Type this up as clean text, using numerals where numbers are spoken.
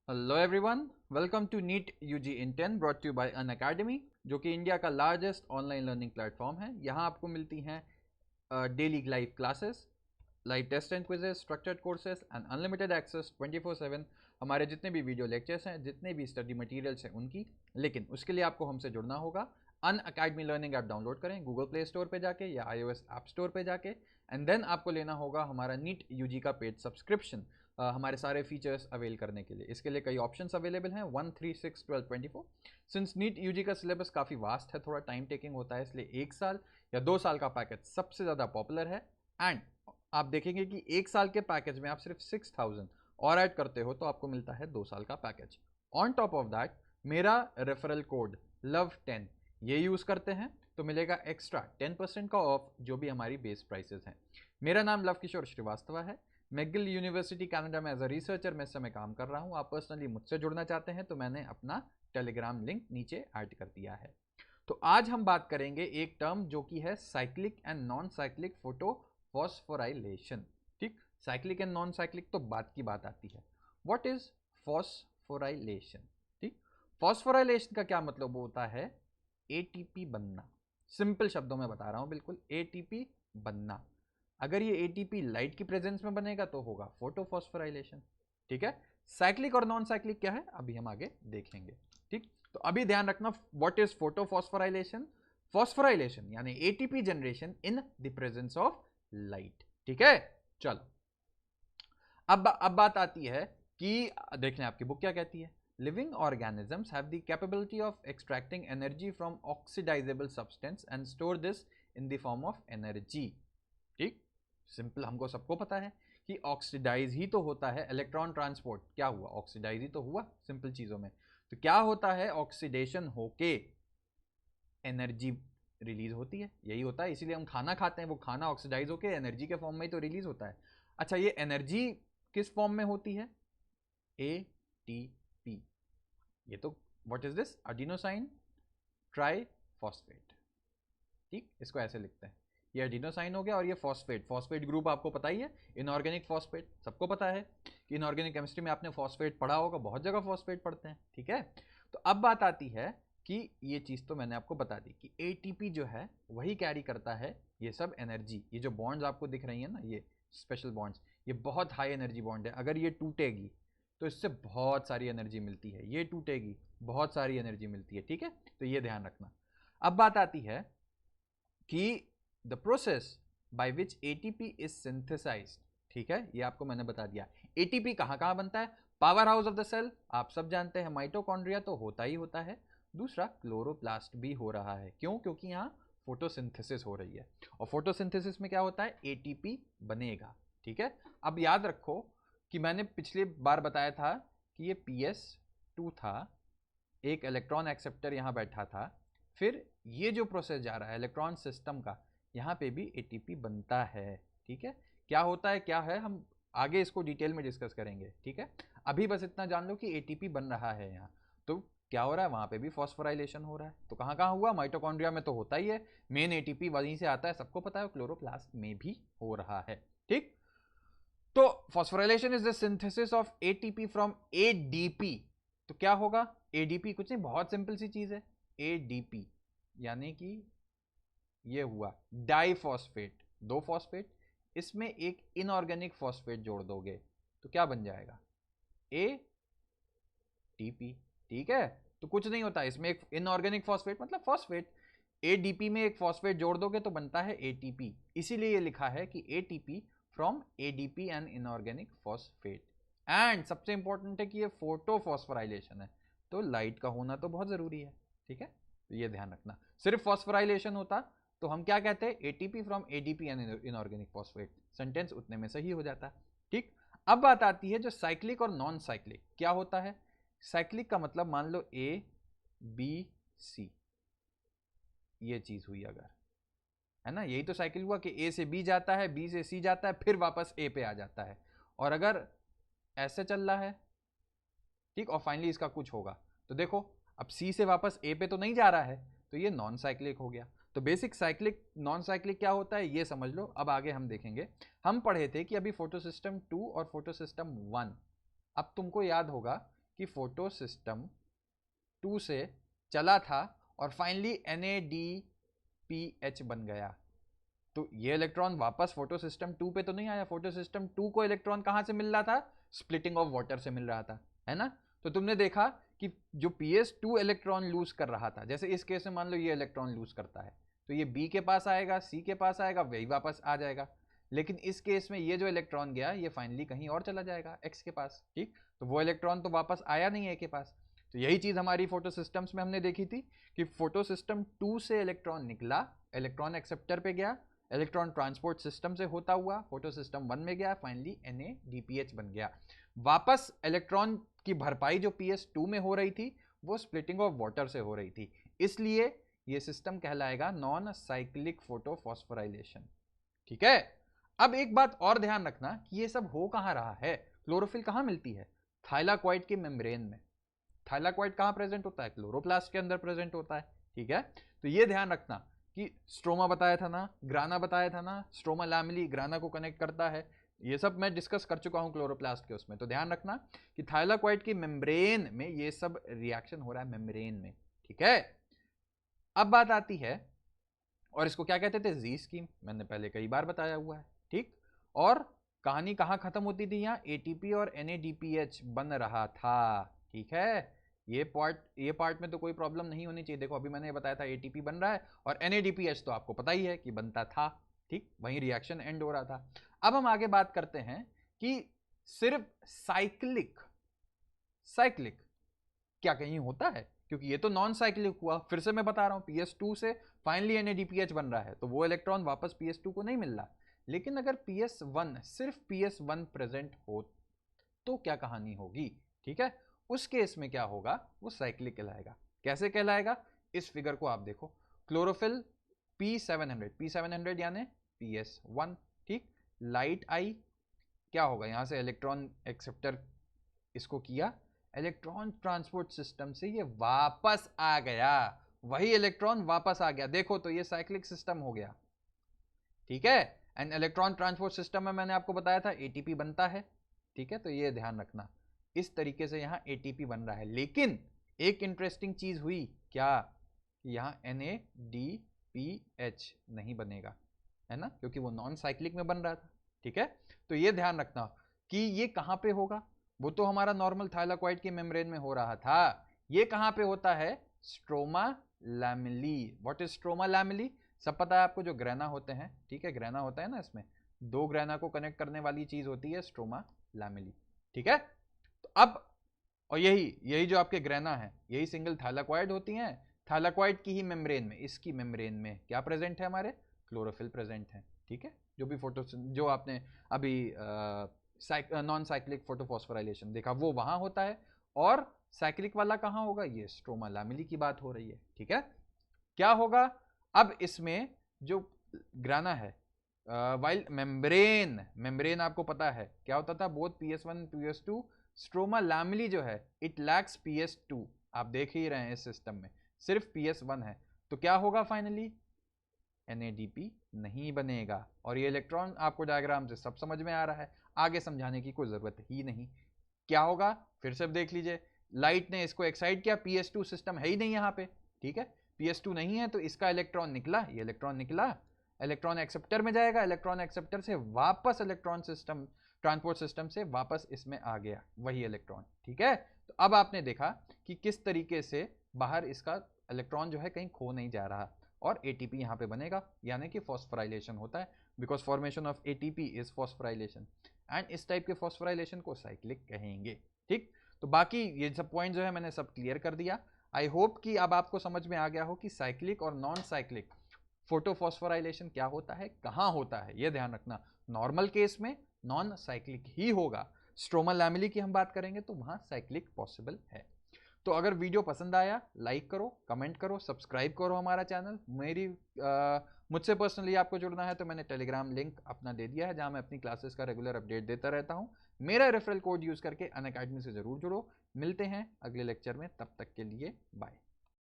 Hello everyone, welcome to NEET UG in 10 brought to by Unacademy, जो कि India का largest online learning platform है। यहाँ आपको मिलती हैं daily live classes, live test and quizzes, structured courses and unlimited access 24/7 हमारे जितने भी वीडियो लेक्चर्स हैं, जितने भी स्टडी मटेरियल्स हैं उनकी। लेकिन उसके लिए आपको हमसे जुड़ना होगा। अन अकेडमी लर्निंग ऐप डाउनलोड करें गूगल प्ले स्टोर पे जाके या iOS ऐप स्टोर पे जाके, एंड देन आपको लेना होगा हमारा नीट यूजी का पेड सब्सक्रिप्शन हमारे सारे फीचर्स अवेल करने के लिए। इसके लिए कई ऑप्शंस अवेलेबल हैं 1, 3, 6, 12, 24। सिंस नीट यूजी का सिलेबस काफ़ी वास्ट है, थोड़ा टाइम टेकिंग होता है, इसलिए 1 साल या 2 साल का पैकेज सबसे ज़्यादा पॉपुलर है। एंड आप देखेंगे कि 1 साल के पैकेज में आप सिर्फ 6000 और ऐड करते हो तो आपको मिलता है 2 साल का package. On top of that मेरा रेफरल कोड LOVE10 ये यूज़ करते हैं तो मिलेगा एक्स्ट्रा 10% का ऑफ, जो भी हमारी बेस प्राइसेस हैं। मेरा नाम लव किशोर श्रीवास्तव है। मैगिल यूनिवर्सिटी कनाडा में एज अ रिसर्चर मैं इस समय काम कर रहा हूँ। आप पर्सनली मुझसे जुड़ना चाहते हैं तो मैंने अपना टेलीग्राम लिंक नीचे ऐड कर दिया है। तो आज हम बात करेंगे एक टर्म जो कि है cyclic and non cyclic photo phosphorylation. ठीक, साइक्लिक एंड नॉन साइक्लिक तो बात की बात आती है। What is phosphorylation? ठीक, फॉस्फोराइलेशन का क्या मतलब होता है? एटीपी बनना। सिंपल शब्दों में बता रहा हूं, बिल्कुल एटीपी बनना। अगर ये एटीपी लाइट की प्रेजेंस में बनेगा तो होगा फोटोफॉस्फोराइलेशन। ठीक है, साइक्लिक और नॉन साइक्लिक क्या है अभी हम आगे देखेंगे। ठीक, तो अभी ध्यान रखना, व्हाट इज फोटोफॉस्फोराइलेशन? फॉस्फोराइलेशन यानी ATP generation in the presence of light. ठीक है, चलो अब बात आती है कि देख लें आपकी बुक क्या कहती है। Living organisms have the capability of extracting energy from oxidizable substance and store this in the form of energy. ठीक, सिंपल, हमको सबको पता है कि ऑक्सीडाइज ही तो होता है। इलेक्ट्रॉन ट्रांसपोर्ट क्या हुआ? ऑक्सीडाइज ही तो हुआ सिंपल चीजों में। तो क्या होता है? ऑक्सीडेशन होके एनर्जी रिलीज होती है, यही होता है। इसीलिए हम खाना खाते हैं, वो खाना ऑक्सीडाइज होके एनर्जी के फॉर्म में ही तो रिलीज होता है। अच्छा, ये एनर्जी किस फॉर्म में होती है? एटीपी। ये तो what is this? Adenosine triphosphate. ठीक, इसको ऐसे लिखते हैं। ये एडिनोसाइन हो गया और ये फॉस्फेट। फॉस्फेट ग्रुप आपको पता ही है, इनऑर्गेनिक फॉस्फेट। सबको पता है कि इनऑर्गेनिक केमिस्ट्री में आपने फॉस्फेट पढ़ा होगा, बहुत जगह फॉस्फेट पढ़ते हैं। ठीक है, तो अब बात आती है कि ये चीज़ तो मैंने आपको बता दी कि एटीपी जो है वही कैरी करता है ये सब एनर्जी। ये जो बॉन्ड्स आपको दिख रही है ना, ये स्पेशल बॉन्ड्स, ये बहुत हाई एनर्जी बॉन्ड है। अगर ये टूटेगी तो इससे बहुत सारी एनर्जी मिलती है, ये टूटेगी बहुत सारी एनर्जी मिलती है। ठीक है, तो ये ध्यान रखना। अब बात आती है कि the process by which ATP is synthesised. ठीक है, ये आपको मैंने बता दिया। एटीपी कहां कहां बनता है? Powerhouse of the cell आप सब जानते हैं, माइटोकॉन्ड्रिया तो होता ही होता है। दूसरा, क्लोरोप्लास्ट भी हो रहा है। क्यों? क्योंकि यहां फोटोसिंथेसिस हो रही है, और फोटोसिंथेसिस में क्या होता है? एटीपी बनेगा। ठीक है, अब याद रखो कि मैंने पिछली बार बताया था कि ये PS2 था, एक इलेक्ट्रॉन एक्सेप्टर यहां बैठा था। फिर ये जो प्रोसेस जा रहा है इलेक्ट्रॉन सिस्टम का, यहाँ पे भी एटीपी बनता है। ठीक है, क्या होता है क्या है हम आगे इसको डिटेल में डिस्कस करेंगे। ठीक है, अभी बस इतना जान लो कि एटीपी बन रहा है यहाँ। तो क्या हो रहा है? वहाँ पे भी फॉस्फोराइलेशन हो रहा है। तो कहाँ कहाँ हुआ? माइटोकॉन्ड्रिया में तो होता ही है, मेन एटीपी वहीं से आता है, सबको पता है। क्लोरोप्लास्ट में भी हो रहा है। ठीक, तो phosphorylation is the synthesis of ATP from ADP. तो क्या होगा? एडीपी कुछ नहीं, बहुत सिंपल सी चीज है। एडीपी यानी कि ये हुआ डाइफॉस्फेट, 2 फॉस्फेट, इसमें एक इनऑर्गेनिक फॉस्फेट जोड़ दोगे तो क्या बन जाएगा? एटीपी। ठीक है, तो कुछ नहीं होता, इसमें एक इनऑर्गेनिक फॉस्फेट मतलब फॉस्फेट, एडीपी में एक फॉस्फेट जोड़ दोगे तो बनता है एटीपी। इसीलिए ये लिखा है कि ATP from ADP and inorganic phosphate. And सबसे इंपॉर्टेंट है कि ये फोटोफॉस्फोराइलेशन है, तो लाइट का होना तो बहुत जरूरी है। ठीक है, तो ये ध्यान रखना। सिर्फ फॉस्फोराइलेशन होता तो हम क्या कहते हैं? ATP from ADP and inorganic phosphate. Sentence उतने में सही हो जाता। ठीक, अब बात आती है जो साइक्लिक और नॉन साइक्लिक क्या होता है। साइक्लिक का मतलब मान लो ABC, ये चीज हुई अगर, है ना, यही तो साइकिल हुआ कि A से B जाता है, B से C जाता है, फिर वापस A पे आ जाता है। और अगर ऐसे चल रहा है, ठीक, और फाइनली इसका कुछ होगा, तो देखो अब C से वापस A पे तो नहीं जा रहा है, तो ये नॉन साइक्लिक हो गया। तो बेसिक साइक्लिक नॉन साइक्लिक क्या होता है ये समझ लो, अब आगे हम देखेंगे। हम पढ़े थे कि अभी फोटोसिस्टम 2 और फोटोसिस्टम 1, अब तुमको याद होगा कि फोटो सिस्टम 2 से चला था और फाइनली NADPH बन गया। तो ये इलेक्ट्रॉन वापस फोटो सिस्टम 2 पे तो नहीं आया, फोटो सिस्टम 2 को इलेक्ट्रॉन कहां से मिल रहा था? स्प्लिटिंग ऑफ वाटर से मिल रहा था, है ना। तो तुमने देखा कि जो PS2 इलेक्ट्रॉन लूज कर रहा था, जैसे इस केस में मान लो ये इलेक्ट्रॉन लूज करता है तो ये B के पास आएगा, C के पास आएगा, वही वापस आ जाएगा। लेकिन इस केस में ये जो इलेक्ट्रॉन गया ये फाइनली कहीं और चला जाएगा, X के पास, ठीक। तो वो इलेक्ट्रॉन तो वापस आया नहीं है A के पास। तो यही चीज हमारी फोटो सिस्टम्स में हमने देखी थी कि फोटो सिस्टम 2 से इलेक्ट्रॉन निकला, इलेक्ट्रॉन एक्सेप्टर पे गया, इलेक्ट्रॉन ट्रांसपोर्ट सिस्टम से होता हुआ फोटो सिस्टम 1 में गया, फाइनली NADPH बन गया। वापस इलेक्ट्रॉन की भरपाई जो PS2 में हो रही थी वो स्प्लिटिंग ऑफ वाटर से हो रही थी, इसलिए ये सिस्टम कहलाएगा नॉन साइक्लिक फोटोफॉस्फोराइलेशन, ठीक है। अब एक बात और ध्यान रखना कि ये सब हो कहां रहा है, क्लोरोफिल कहां मिलती है? थाइलाकॉइड के मेम्ब्रेन में। थाइलाकॉइड कहां प्रेजेंट होता है? क्लोरोप्लास्ट के अंदर प्रेजेंट होता है, ठीक है। तो ये ध्यान रखना कि स्ट्रोमा बताया था ना, ग्राना बताया था ना, स्ट्रोमा लैमेली ग्राना को कनेक्ट करता है, ये सब मैं डिस्कस कर चुका हूं क्लोरोप्लास्ट के उसमें। तो ध्यान रखना कि थाइलाकॉइड की मेम्ब्रेन में ये सब रिएक्शन हो रहा है, मेम्ब्रेन में, ठीक है। अब बात आती है, और इसको क्या कहते थे? जी स्कीम, मैंने पहले कई बार बताया हुआ है, ठीक। और कहानी कहां खत्म होती थी? यहाँ ATP और NADPH बन रहा था, ठीक है। ये पार्ट में तो कोई प्रॉब्लम नहीं होनी चाहिए। देखो अभी मैंने बताया था ATP बन रहा है और NADPH तो आपको पता ही है कि बनता था, ठीक, वहीं रिएक्शन एंड हो रहा था। अब हम आगे बात करते हैं कि सिर्फ साइक्लिक क्या कहीं होता है? क्योंकि ये तो नॉन साइक्लिक हुआ, फिर से मैं बता रहा हूं, PS2 से फाइनली NADPH बन रहा है तो वो इलेक्ट्रॉन वापस PS2 को नहीं मिल रहा। लेकिन अगर PS1 सिर्फ PS1 प्रेजेंट हो तो क्या कहानी होगी, ठीक है। उस केस में क्या होगा? वो साइक्लिक कहलाएगा। कैसे कहलाएगा? इस फिगर को आप देखो, क्लोरोफिल P700 यानी PS1, ठीक। लाइट आई, क्या होगा? यहां से इलेक्ट्रॉन एक्सेप्टर इसको किया, इलेक्ट्रॉन ट्रांसपोर्ट सिस्टम से ये वापस आ गया, वही इलेक्ट्रॉन वापस आ गया। देखो तो ये साइक्लिक सिस्टम हो गया, ठीक है। एंड इलेक्ट्रॉन ट्रांसपोर्ट सिस्टम में मैंने आपको बताया था ATP बनता है, ठीक है। तो ये ध्यान रखना, इस तरीके से यहां ATP बन रहा है। लेकिन एक इंटरेस्टिंग चीज हुई, क्या? यहां NADPH नहीं बनेगा, है ना, क्योंकि वो नॉन साइक्लिक में बन रहा था, ठीक है। तो ये ध्यान रखना कि ये कहां पे होगा। वो तो हमारा नॉर्मल थाइलाकॉइड के मेम्ब्रेन में हो रहा था, ये कहां पे होता है? Stroma lamellae. What is stroma lamellae? सब पता है आपको, जो ग्रेना होते हैं, ठीक है, ग्रेना होता है ना, इसमें दो ग्रेना को कनेक्ट करने वाली चीज होती है स्ट्रोमा लैमेली, ठीक है। तो अब, और यही जो आपके ग्रेना है यही सिंगल थाइलाकॉइड होती हैं। थाइलाकॉइड की ही मेम्ब्रेन में, इसकी मेम्ब्रेन में क्या प्रेजेंट है? हमारे क्लोरोफिल प्रेजेंट है, ठीक है। जो भी जो आपने अभी नॉन साइक्लिक फोटोफॉस्फोराइलेशन देखा वो वहां होता है, और साइक्लिक वाला कहां होगा? ये स्ट्रोमा लैमेली की बात हो रही है, ठीक है। क्या होगा अब इसमें? जो ग्राना है, वाइल मेम्ब्रेन आपको पता है क्या होता था? Both PS1 PS2। Stroma lamellae जो है इट लैक्स PS2, आप देख ही रहे हैं इस सिस्टम में सिर्फ PS1 है। तो क्या होगा फाइनली? NADP नहीं बनेगा। और ये इलेक्ट्रॉन आपको डायग्राम से सब समझ में आ रहा है, आगे समझाने की कोई जरूरत ही नहीं। क्या होगा? फिर से देख लीजिए, लाइट ने इसको एक्साइट किया, PS2 सिस्टम है ही नहीं यहाँ पे, ठीक है। PS2 नहीं है तो इसका इलेक्ट्रॉन निकला, ये इलेक्ट्रॉन निकला, इलेक्ट्रॉन एक्सेप्टर में जाएगा, इलेक्ट्रॉन एक्सेप्टर से वापस इलेक्ट्रॉन सिस्टम ट्रांसपोर्ट सिस्टम से वापस इसमें आ गया वही इलेक्ट्रॉन, ठीक है। तो अब आपने देखा कि किस तरीके से बाहर इसका इलेक्ट्रॉन जो है कहीं खो नहीं जा रहा, और ATP यहाँ पे बनेगा, यानी कि फॉस्फोराइलेशन होता है, because formation of ATP is phosphorylation, and इस टाइप के फॉस्फोराइलेशन को साइक्लिक कहेंगे, ठीक। तो बाकी ये सब पॉइंट जो है मैंने सब क्लियर कर दिया। आई होप कि अब आपको समझ में आ गया हो कि साइक्लिक और नॉन साइक्लिक फोटोफॉस्फोराइलेशन क्या होता है, कहां होता है। ये ध्यान रखना, नॉर्मल केस में नॉन साइक्लिक ही होगा, स्ट्रोमा लैमेली की हम बात करेंगे तो वहां साइक्लिक पॉसिबल है। तो अगर वीडियो पसंद आया लाइक करो, कमेंट करो, सब्सक्राइब करो हमारा चैनल। मुझसे पर्सनली आपको जुड़ना है तो मैंने टेलीग्राम लिंक अपना दे दिया है, जहां मैं अपनी क्लासेस का रेगुलर अपडेट देता रहता हूं। मेरा रेफरल कोड यूज करके अनअकैडमी से जरूर जुड़ो। मिलते हैं अगले लेक्चर में, तब तक के लिए बाय।